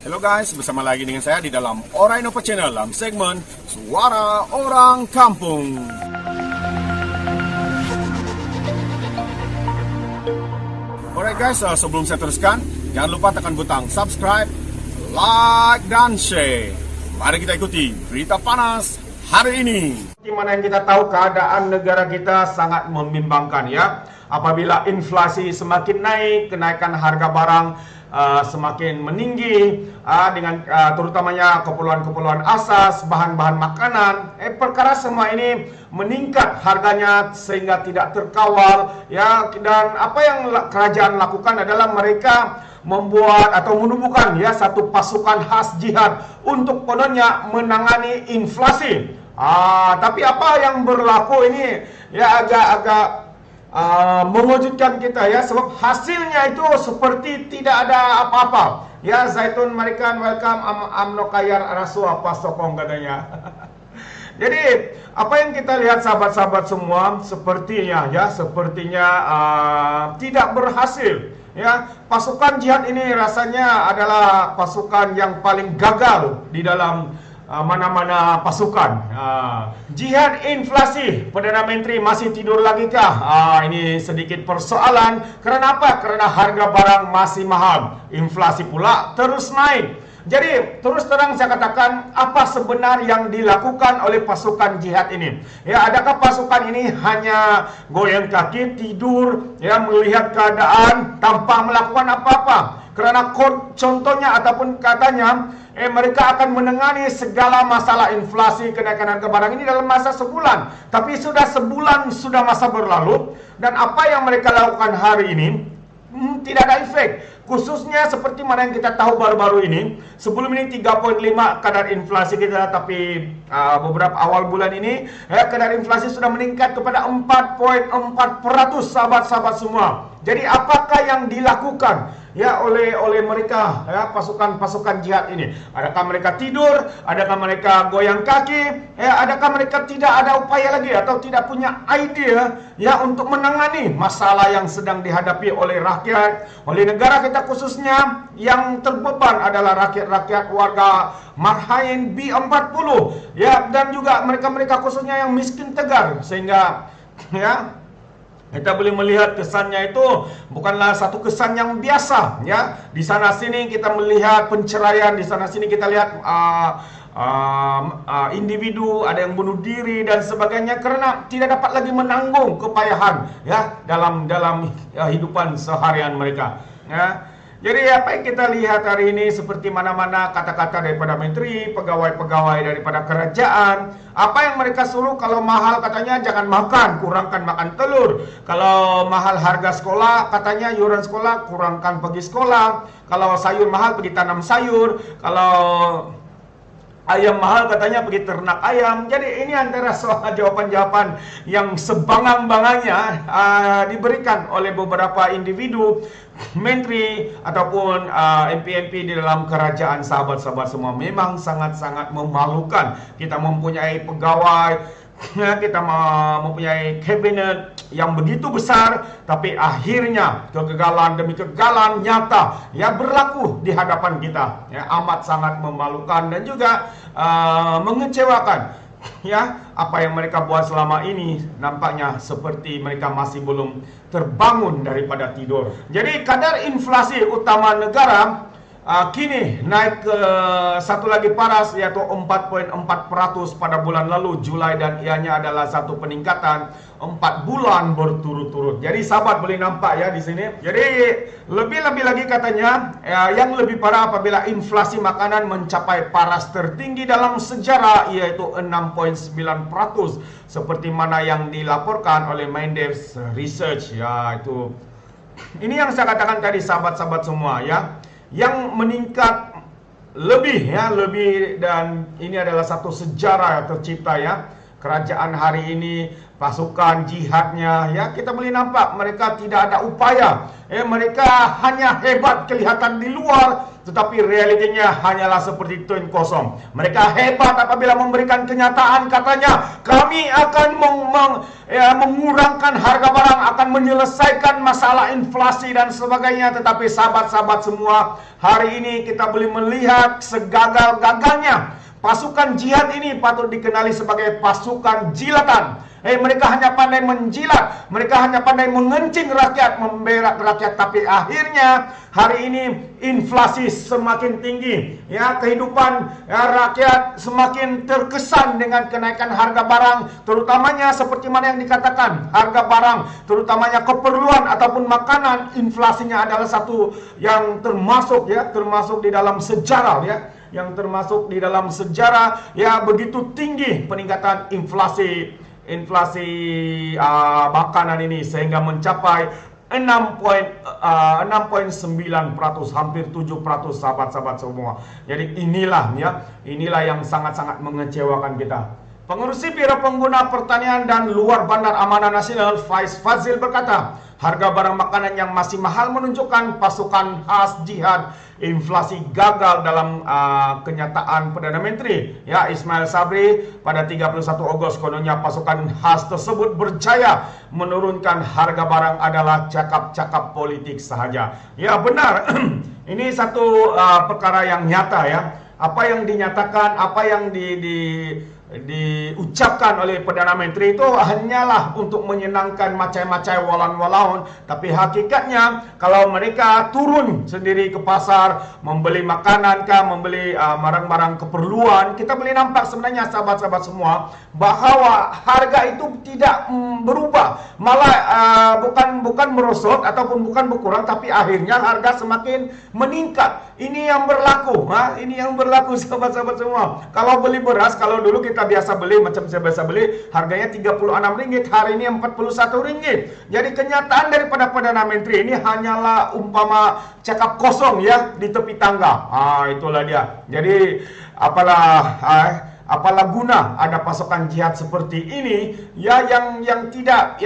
Hello guys, bersama lagi dengan saya di dalam Ora Innova Channel dalam segmen Suara Orang Kampung. Alright guys, sebelum saya teruskan, jangan lupa tekan butang subscribe, like, dan share. Mari kita ikuti berita panas hari ini. Di mana yang kita tahu keadaan negara kita sangat membimbangkan ya. Apabila inflasi semakin naik, kenaikan harga barang semakin meninggi dengan terutamanya keperluan-keperluan asas, bahan-bahan makanan, perkara semua ini meningkat harganya sehingga tidak terkawal ya. Dan apa yang kerajaan lakukan adalah mereka membuat atau menumbuhkan ya satu pasukan khas jihad untuk kononnya menangani inflasi. Tapi apa yang berlaku ini ya agak mengejutkan kita ya, sebab hasilnya itu seperti tidak ada apa-apa ya. Zaitun American welcome amno kayar rasu apa sokong katanya. Jadi apa yang kita lihat sahabat-sahabat semua sepertinya tidak berhasil ya. Pasukan jihad ini rasanya adalah pasukan yang paling gagal di dalam mana-mana pasukan. Jihad inflasi, Perdana Menteri masih tidur lagi kah? Ini sedikit persoalan. Karena apa? Karena harga barang masih mahal, inflasi pula terus naik. Jadi terus terang saya katakan, apa sebenarnya yang dilakukan oleh pasukan jihad ini? Ya, adakah pasukan ini hanya goyang kaki, tidur, ya, melihat keadaan tanpa melakukan apa-apa? Karena contohnya ataupun katanya mereka akan menangani segala masalah inflasi, kenaikan harga barang ini dalam masa sebulan. Tapi sudah sebulan sudah masa berlalu, dan apa yang mereka lakukan hari ini tidak ada efek. Khususnya seperti mana yang kita tahu baru-baru ini. Sebelum ini 3.5 kadar inflasi kita, tapi beberapa awal bulan ini kadar inflasi sudah meningkat kepada 4.4%, sahabat-sahabat semua. Jadi apakah yang dilakukan ya oleh mereka ya, pasukan jihad ini? Adakah mereka tidur? Adakah mereka goyang kaki? Ya, adakah mereka tidak ada upaya lagi atau tidak punya ide ya untuk menangani masalah yang sedang dihadapi oleh rakyat, oleh negara kita, khususnya yang terbeban adalah rakyat-rakyat warga Marhain B40 ya, dan juga mereka-mereka khususnya yang miskin tegar, sehingga ya kita boleh melihat kesannya itu bukanlah satu kesan yang biasa ya. Di sana sini kita melihat penceraian, di sana sini kita lihat individu ada yang bunuh diri dan sebagainya karena tidak dapat lagi menanggung kepayahan ya dalam hidupan seharian mereka ya. Jadi apa yang kita lihat hari ini seperti mana-mana kata-kata daripada menteri, pegawai-pegawai daripada kerajaan. Apa yang mereka suruh, kalau mahal katanya jangan makan, kurangkan makan telur. Kalau mahal harga sekolah, katanya yuran sekolah, kurangkan pergi sekolah. Kalau sayur mahal, pergi tanam sayur. Kalau ayam mahal katanya pergi ternak ayam. Jadi ini antara soal jawaban-jawaban yang sebangang-bangangnya diberikan oleh beberapa individu, menteri ataupun MP-MP di dalam kerajaan. Sahabat-sahabat semua, memang sangat-sangat memalukan. Kita mempunyai pegawai, kita mempunyai kabinet yang begitu besar, tapi akhirnya kegagalan demi kegagalan nyata ya berlaku di hadapan kita ya. Amat sangat memalukan dan juga mengecewakan ya. Apa yang mereka buat selama ini nampaknya seperti mereka masih belum terbangun daripada tidur. Jadi kadar inflasi utama negara kini naik ke satu lagi paras, yaitu 4.4% pada bulan lalu Julai, dan ianya adalah satu peningkatan 4 bulan berturut-turut. Jadi sahabat boleh nampak ya di sini. Jadi lebih-lebih lagi katanya yang lebih parah apabila inflasi makanan mencapai paras tertinggi dalam sejarah, yaitu 6.9%, seperti mana yang dilaporkan oleh Mindev Research ya. Itu ini yang saya katakan tadi sahabat-sahabat semua ya, yang meningkat lebih, dan ini adalah satu sejarah yang tercipta ya. kerajaan hari ini, pasukan jihadnya, ya kita boleh nampak mereka tidak ada upaya. Mereka hanya hebat kelihatan di luar, tetapi realitinya hanyalah seperti tuin kosong. Mereka hebat apabila memberikan kenyataan, katanya kami akan mengurangkan harga barang, akan menyelesaikan masalah inflasi dan sebagainya. Tetapi sahabat-sahabat semua, hari ini kita boleh melihat segagal-gagalnya pasukan jihad ini patut dikenali sebagai pasukan jilatan. Mereka hanya pandai menjilat, mereka hanya pandai mengencing rakyat, memberak rakyat, tapi akhirnya hari ini inflasi semakin tinggi, ya kehidupan rakyat semakin terkesan dengan kenaikan harga barang, terutamanya seperti mana yang dikatakan, harga barang, terutamanya keperluan ataupun makanan, inflasinya adalah satu yang termasuk di dalam sejarah, yang termasuk di dalam sejarah, begitu tinggi peningkatan inflasi makanan ini sehingga mencapai 6,9%, hampir 7%, sahabat-sahabat semua. Jadi inilah yang sangat-sangat mengecewakan kita. Pengurusi Biro Pengguna Pertanian dan Luar Bandar Amanah Nasional, Faiz Fazil berkata, harga barang makanan yang masih mahal menunjukkan pasukan khas jihad inflasi gagal dalam kenyataan Perdana Menteri Ismail Sabri pada 31 Ogos. Kononnya pasukan khas tersebut berjaya menurunkan harga barang adalah cakap-cakap politik sahaja. Ya benar, ini satu perkara yang nyata, apa yang dinyatakan, apa yang diucapkan oleh Perdana Menteri itu hanyalah untuk menyenangkan macai-macai walan-walaun, tapi hakikatnya kalau mereka turun sendiri ke pasar membeli makanan membeli barang-barang keperluan, kita boleh nampak sebenarnya sahabat-sahabat semua bahwa harga itu tidak berubah, malah bukan merosot ataupun bukan berkurang, tapi akhirnya harga semakin meningkat. Ini yang berlaku, sahabat-sahabat semua. Kalau beli beras, kalau dulu kita biasa beli, macam saya biasa beli, harganya Rp36, hari ini Rp41. Jadi kenyataan daripada Perdana Menteri ini hanyalah umpama cakap kosong di tepi tangga. Itulah dia. Jadi apalah guna ada pasukan jihad seperti ini yang tidak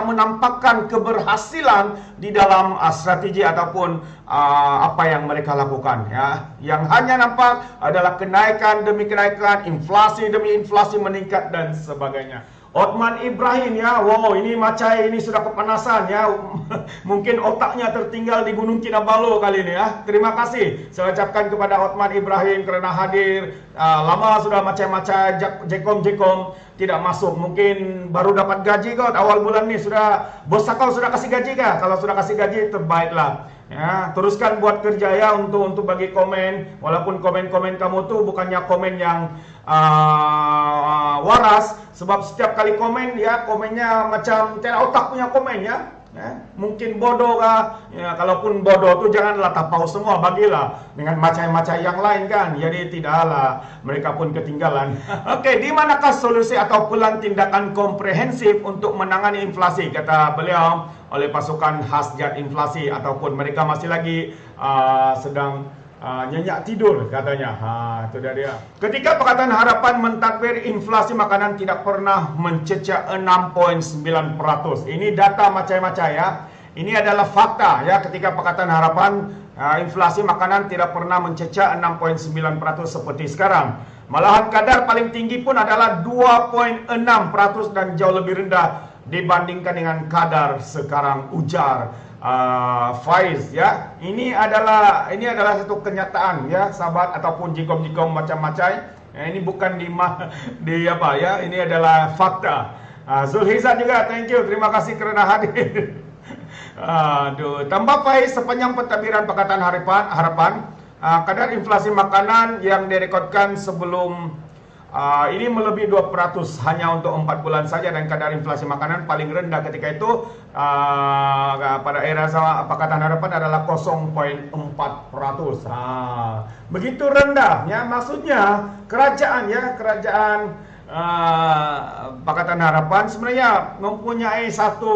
menampakkan keberhasilan di dalam strategi ataupun apa yang mereka lakukan, yang hanya nampak adalah kenaikan demi kenaikan, inflasi demi inflasi meningkat dan sebagainya. Othman Ibrahim, wow, ini macai ini sudah kepanasan, mungkin otaknya tertinggal di Gunung Kinabalu kali ini, Terima kasih saya ucapkan kepada Othman Ibrahim kerana hadir. Lama sudah macai-macai jekom tidak masuk, mungkin baru dapat gaji awal bulan ini. Sudah bos kau sudah kasih gaji kah? Kalau sudah kasih gaji, terbaiklah. Teruskan buat kerja untuk bagi komen, walaupun komen-komen kamu tuh bukannya komen yang waras, sebab setiap kali komen komennya macam tidak otak punya komen, mungkin bodoh kah? Kalaupun bodoh tuh janganlah tapau semua, bagilah dengan macam-macam yang lain kan. Jadi tidaklah mereka pun ketinggalan. Oke, di manakah solusi atau plan tindakan komprehensif untuk menangani inflasi, kata beliau, oleh pasukan khas jihad inflasi, ataupun mereka masih lagi sedang nyenyak tidur katanya. Itu dia. Ketika Pakatan Harapan mentadbir inflasi makanan tidak pernah mencecah 6,9%. Ini data macam-macam, Ini adalah fakta, Ketika Pakatan Harapan inflasi makanan tidak pernah mencecah 6,9% seperti sekarang. Malahan kadar paling tinggi pun adalah 2,6% dan jauh lebih rendah dibandingkan dengan kadar sekarang, ujar Faiz, Ini adalah satu kenyataan, sahabat, ataupun jikom-jikom macam-macam. Ini bukan ini adalah fakta. Zulhizat juga, thank you, terima kasih kerana hadir. Tambah Faiz, sepanjang pentadbiran Pakatan Harapan, kadar inflasi makanan yang direkodkan sebelum ini melebihi 2% hanya untuk 4 bulan saja, dan kadar inflasi makanan paling rendah ketika itu pada era Pakatan Harapan adalah 0,4%. Begitu rendah, maksudnya kerajaan Pakatan Harapan sebenarnya mempunyai satu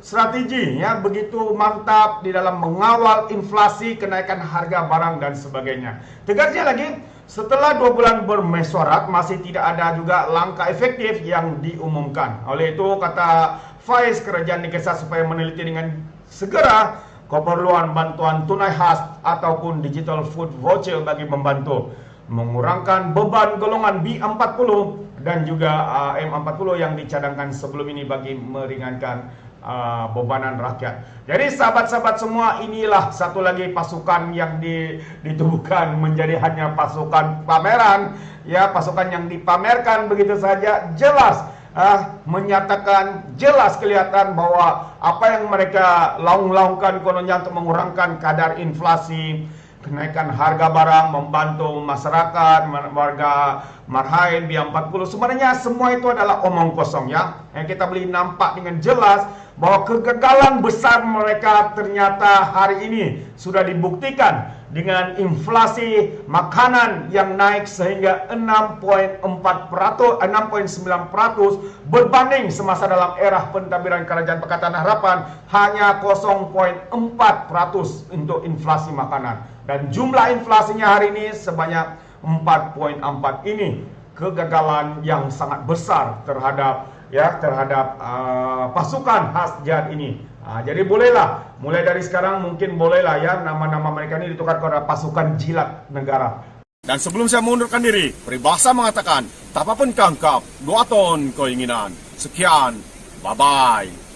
strategi ya begitu mantap di dalam mengawal inflasi, kenaikan harga barang dan sebagainya. Tegasnya lagi, setelah 2 bulan bermesyuarat masih tidak ada juga langkah efektif yang diumumkan. Oleh itu kata Faiz, kerajaan dikesan supaya meneliti dengan segera keperluan bantuan tunai khas ataupun digital food voucher bagi membantu mengurangkan beban golongan B40 dan juga M40 yang dicadangkan sebelum ini bagi meringankan bebanan rakyat. Jadi sahabat-sahabat semua, inilah satu lagi pasukan yang ditubuhkan menjadi hanya pasukan pameran, ya, pasukan yang dipamerkan begitu saja. Jelas menyatakan, jelas kelihatan bahwa apa yang mereka laung-laungkan kononnya untuk mengurangkan kadar inflasi, kenaikan harga barang, membantu masyarakat, warga Marhain, B40, sebenarnya semua itu adalah omong kosong ya. Yang kita boleh nampak dengan jelas bahwa kegagalan besar mereka ternyata hari ini sudah dibuktikan dengan inflasi makanan yang naik sehingga 6,9% berbanding semasa dalam era pentadbiran Kerajaan Pakatan Harapan hanya 0,4% untuk inflasi makanan. Dan jumlah inflasinya hari ini sebanyak 4,4. Ini kegagalan yang sangat besar terhadap pasukan khas jihad ini. Jadi bolehlah, mulai dari sekarang mungkin bolehlah ya nama-nama mereka ini ditukar kepada pasukan jilat negara. Dan sebelum saya mengundurkan diri, peribahasa mengatakan, tapapun kangkap, dua ton keinginan. Sekian, bye-bye.